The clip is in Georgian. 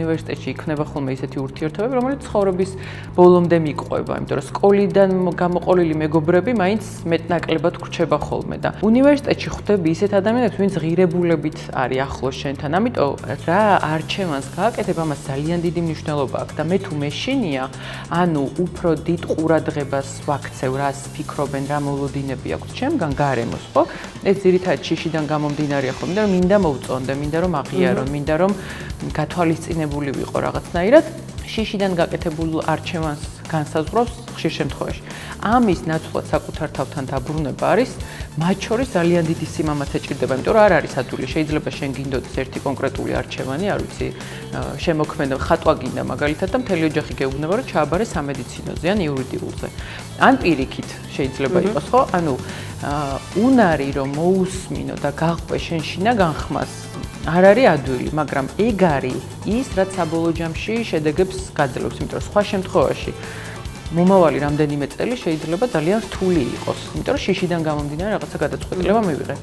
უნივერსიტეტში იქნება ხოლმე ისეთი ურთიერთობები, რომელიც ცხოვრების ბოლომდე მიყვება, იმიტომ რომ სკოლიდან გამოყოლილი მეგობრები მაინც მეტნაკლებად ვრჩება ხოლმე და უნივერსიტეტში ხვდები ისეთ ადამიანებს, ვინც ღირებულებით არის ახლოს შენთან. ამიტომ რა არჩევანს გააკეთებ, ამას ძალიან დიდი მნიშვნელობა აქვს და მე თუ მეშინია, ანუ უფრო დიდ ყურადღებას ვაქცევ, რას ფიქრობენ, რა მოლოდინები აქვს ჩემგან გარემოს, ხო? ეს ძირითადად შიშიდან გამომდინარეა ხოლმე, და მინდა მოვწონდე, მინდა რომ აღიარო, მინდა რომ გათვალისწინებული ვიყო რაღაცნაირად. შიშიდან გაკეთებულ არჩევანს განსაზღვრავს ხშირ შემთხვევაში. ამის ნაცვლად საკუთარ თავთან დაბრუნება არის, მათ შორის ძალიან დიდი სიმამაცე ჭირდება, იმიტომ რომ არ არის ადვილი. შეიძლება შენ გინდოდეს ერთი კონკრეტული არჩევანი, არ ვიცი, შემოქმედა ხატვა გინდა მაგალითად და მთელი ოჯახი გეუბნება, რომ ჩააბარე სამედიცინოზე ან იურიდიულზე. ან პირიქით შეიძლება იყოს, ხო? ანუ უნარი რომ მოусმინო და გაყვე შენ შინაგან ხმას არ არის ადვილი, მაგრამ ეგ არის ის, რაც საბოლოო ჯამში შედეგებს გაძლევს, იმიტომ რომ სხვა შემთხვევაში მომავალი რამდენიმე წელი შეიძლება ძალიან რთული იყოს, იმიტომ რომ შიშიდან გამომდინარე რაღაცა გადაწყვეტილება მივიღე.